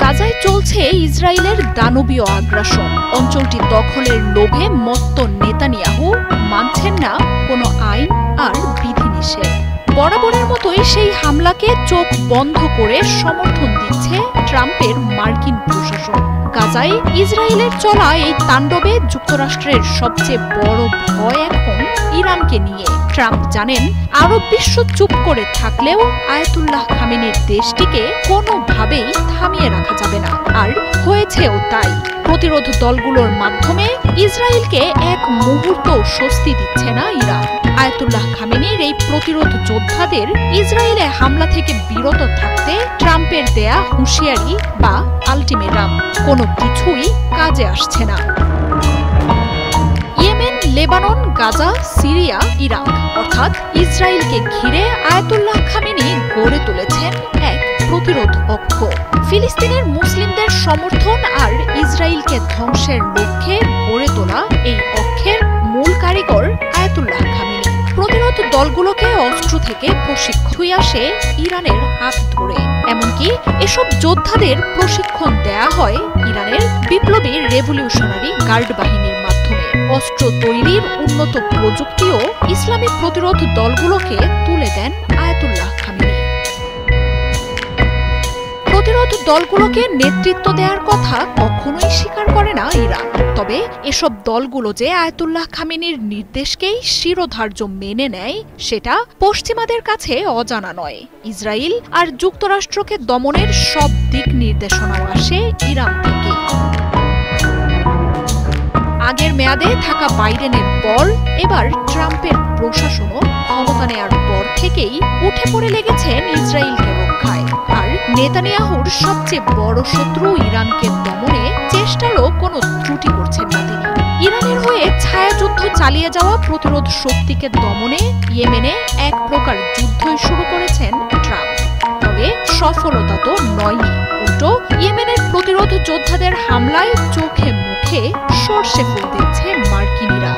গাজায় চলছে ইসরায়েলের দানবীয় আগ্রাসন। অঞ্চলটি দখলের লোভে মত্ত নেতানিয়াহু মানছেন না কোনো আইন আর বিধিনিষেধ। বরাবরের মতোই সেই হামলাকে চোখ বন্ধ করে সমর্থন দিচ্ছে ট্রাম্পের মার্কিন প্রশাসন। গাজায় ইসরায়েলের চলা এই তাণ্ডবে যুক্তরাষ্ট্রের সবচেয়ে বড় ভয় এখন ইরানকে নিয়ে। ট্রাম্প জানেন, আরব বিশ্ব চুপ করে থাকলেও আয়াতুল্লাহ খামেনির দেশটিকে কোনোভাবেই থামিয়ে রাখা যাবে না, আর হয়েছেও তাই। প্রতিরোধ দলগুলোর মাধ্যমে ইসরায়েলকে এক মুহূর্ত স্বস্তি দিচ্ছে না ইরান। আয়াতুল্লাহ খামেনির এই প্রতিরোধ যোদ্ধাদের ইসরায়েলে হামলা থেকে বিরত থাকতে ট্রাম্পের দেয়া হুঁশিয়ারি বা আলটিমেটাম কোনো কিছুই কাজে আসছে না। Yemen, Lebanon, Gaza, Syria, Iraq অর্থাৎ ইসরায়েলকে ঘিরে আয়াতুল্লাহ খামেনি গড়ে তুলেছেন এক প্রতিরোধ অক্ষ। ফিলিস্তিনের মুসলিমদের সমর্থন আর ইসরায়েলকে ধ্বংসের লক্ষ্যে গড়ে তোলা এই অক্ষের মূল কারিগর আয়াতুল্লাহ খামেনি। প্রতিরোধ দলগুলোকে অস্ত্র থেকে প্রশিক্ষণ আসে ইরানের হাত ধরে। এমনকি এসব যোদ্ধাদের প্রশিক্ষণ দেয়া হয় ইরানের বিপ্লবী রেভলিউশনারি গার্ড বাহিনীর মাধ্যমে। অস্ত্র তৈরির উন্নত প্রযুক্তিও ইসলামী প্রতিরোধ দলগুলোকে তুলে দেন আয়াতুল্লাহ খামেনি। প্রতিরোধ দলগুলোকে নেতৃত্ব দেওয়ার কথা কখনোই স্বীকার করে না ইরান। তবে এসব দলগুলো যে আয়াতুল্লাহ খামেনির নির্দেশকেই শিরোধার্য মেনে নেয়, সেটা পশ্চিমাদের কাছে অজানা নয়। ইসরায়েল আর যুক্তরাষ্ট্রকে দমনের সব দিক নির্দেশনাও আসে ইরান থেকে। আগের মেয়াদে থাকা বাইডেনের পর এবার ট্রাম্পের প্রশাসনও ক্ষমতা নেয়ার পর থেকেই উঠে পড়ে লেগেছেন ইসরায়েলকে রক্ষায়। আর নেতানিয়াহুর সবচেয়ে বড় শত্রু ইরানকে দমনে চেষ্টারও কোনো ত্রুটি করছেন না তিনি। ইরানের হয়ে ছায়াযুদ্ধ চালিয়ে যাওয়া প্রতিরোধ শক্তিকে দমনে ইয়েমেনে এক প্রকার যুদ্ধই শুরু করেছেন ট্রাম্প। তবে সফলতা তো নয়ই, উল্টো ইয়েমেনের প্রতিরোধ যোদ্ধাদের হামলায় চোখে মুখে সর্ষে ফুল দিচ্ছে মার্কিনিরা।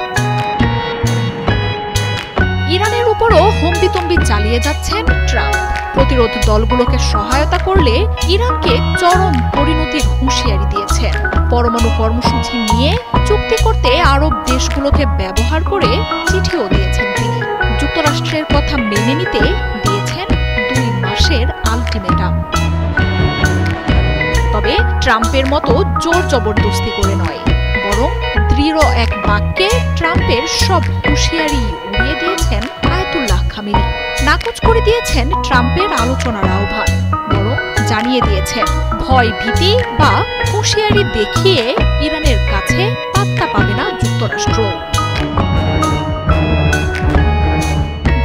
ইরানের উপরও হম্বিতম্বি চালিয়ে যাচ্ছেন ট্রাম্প। প্রতিরোধ দলগুলোকে সহায়তা করলে ইরানকে চরম পরিণতির হুঁশিয়ারি দিয়েছেন। পরমাণু কর্মসূচি নিয়ে চুক্তি করতে আরব দেশগুলোকে ব্যবহার করে চিঠিও দিয়েছেন তিনি। যুক্তরাষ্ট্রের কথা মেনে নিতে দিয়েছেন 2 মাসের আলটিমেটাম। তবে ট্রাম্পের মতো জোর জবরদস্তি করে নয়, বরং দৃঢ় এক বাক্যে ট্রাম্পের সব হুঁশিয়ারি উড়িয়ে দিয়েছেন আয়াতুল্লাহ খামেনি। নাকচ করে দিয়েছেন ট্রাম্পের আলোচনার আহ্বান, বরং জানিয়ে দিয়েছেন ভয় ভীতি বা হুঁশিয়ারি দেখিয়ে ইরানের কাছে পাত্তা পাবে না যুক্তরাষ্ট্র।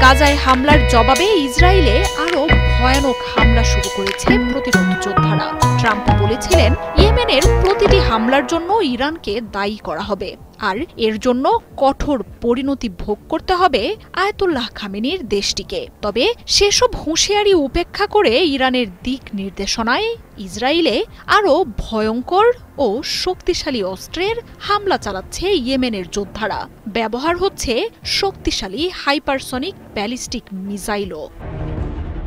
গাজায় হামলার জবাবে ইসরায়েলে আরো ভয়ানক হামলা শুরু করেছে প্রতিরোধ যোদ্ধারা। ট্রাম্প বলেছিলেন, ইয়েমেনের প্রতিটি হামলার জন্য ইরানকে দায়ী করা হবে, আর এর জন্য কঠোর পরিণতি ভোগ করতে হবে আয়াতুল্লাহ খামেনির দেশটিকে। তবে সেসব হুঁশিয়ারি উপেক্ষা করে ইরানের দিক নির্দেশনায় ইসরায়েলে আরও ভয়ঙ্কর ও শক্তিশালী অস্ত্রের হামলা চালাচ্ছে ইয়েমেনের যোদ্ধারা। ব্যবহার হচ্ছে শক্তিশালী হাইপারসনিক ব্যালিস্টিক মিসাইলও।